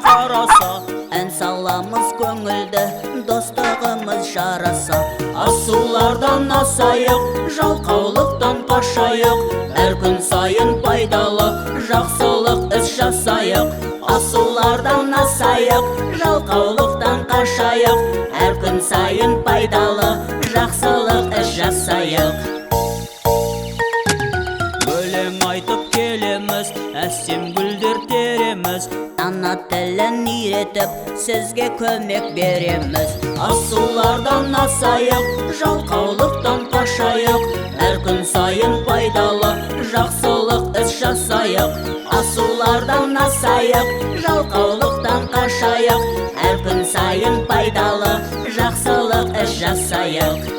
қараса, ән саламыз көңілді, достығымыз жараса. Асулардан асайық, жалқаулықтан қашайық, әр күн сайын пайдалы, жақсылық іс жасайық. Асулардан асайық, жалқаулықтан қашайық, әр күн сайын пайдалы, жақсылық іс жасайық. Өлең айтып келеміз, әсем гүлдер тереміз, ана тілін үйретіп, сізге көмек береміз. Асулардан асайық, жалқаулықтан қашайық, әр күн сайын пайдалы, жақсылық іс жасайық. Асулардан асайық, жалқаулықтан қашайық, әр күн сайын пайдалы, жақсылық іс жасайық.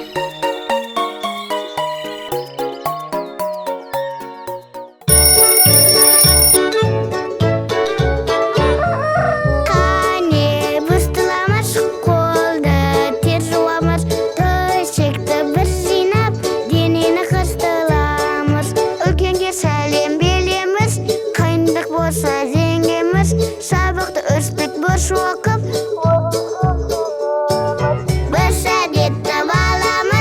Сабақты өрспек бош оқып, бір сәдетті баламыз.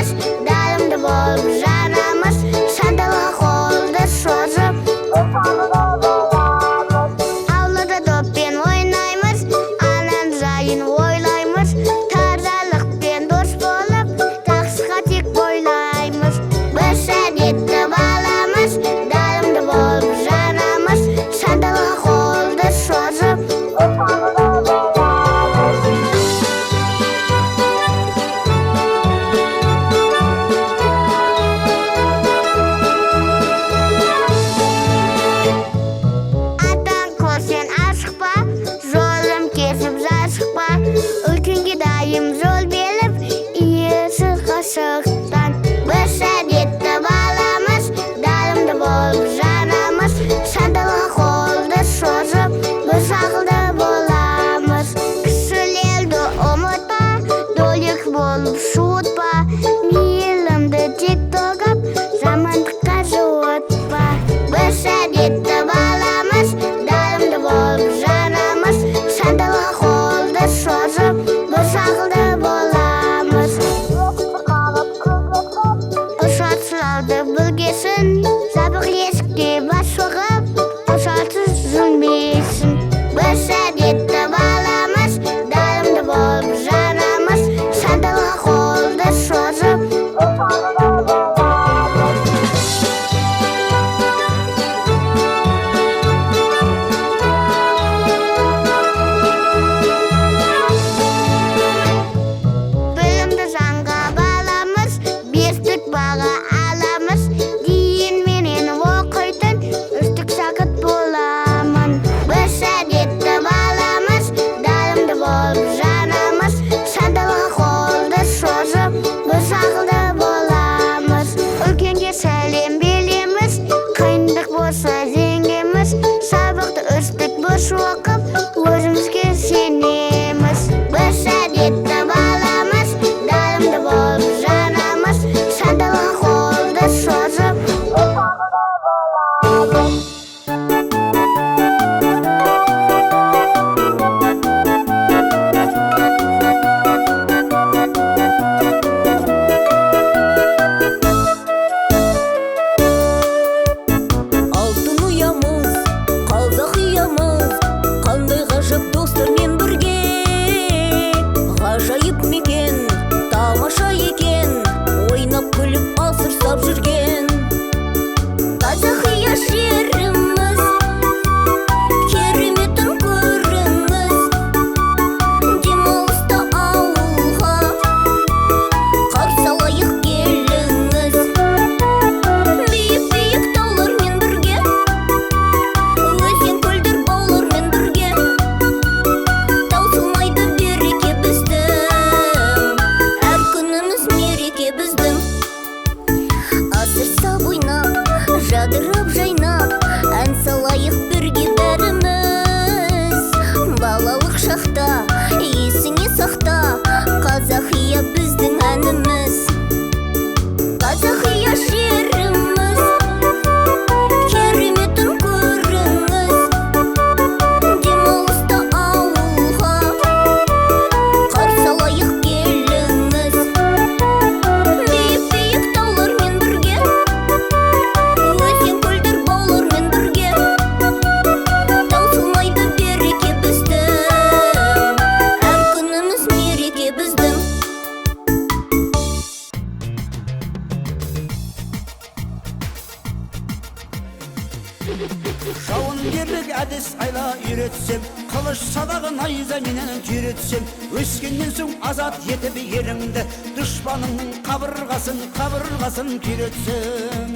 әдіс айла үйретсем, қылыш садағын найза менен түйретсем, өскеннен соң азат етіп еліңді, дұшпаныңның қабырғасын күйретсем.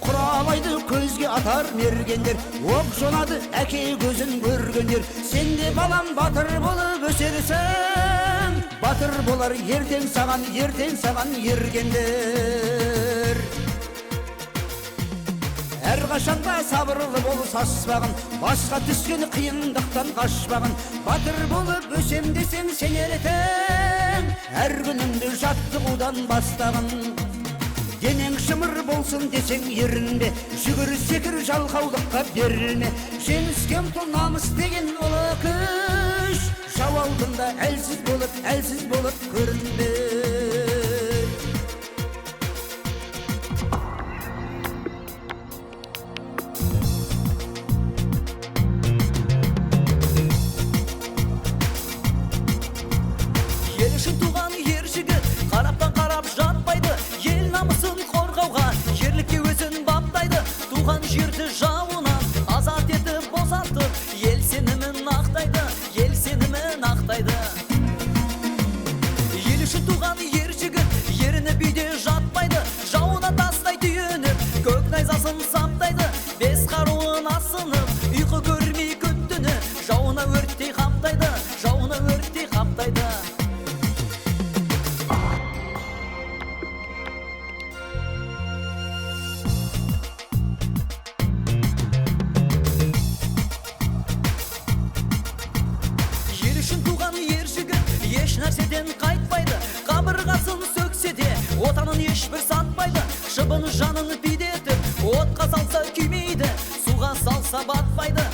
Құралайды көзге атар мергендер, оқ жонады әке көзін көргендер. Сен де балам батыр болып өсерсің, батыр болар ертең саған ергендер. Әрқашанда сабырлы бол саспағын, басқа түскен қиындықтан қашпағын. Батыр болып өсем десең сен ертең, әр күніңді жаттығудан бастағын. Денең шымыр болсын десең ерінбе, жүгір секір жалқаулыққа берілме. Жеңіске ұмтыл намыс деген ұлы күш, жау алдында әлсіз болып көрінбе. Ел үшін туған ер жігіт қараптан қарап жатпайды, ел намысын қорғауға ерлікке өзін баптайды. Туған жерді жауынан азат етіп босатып, ел сенімін ақтайды. Ел үшін туған ер жігіт еріні бүйде жатпайды, жауына тастай түйініп көк найзасын саптайды. Бес қаруын асынып ұйқы көрмей күн-түні, жауына өрттей қаптайды. Ел үшін туған ер жігіт еш нәрседен қайтпайды, қабырғасын сөксе де отанын ешбір сатпайды. Шыбын жанын пидетіп отқа салса күймейді, суға салса батпайды.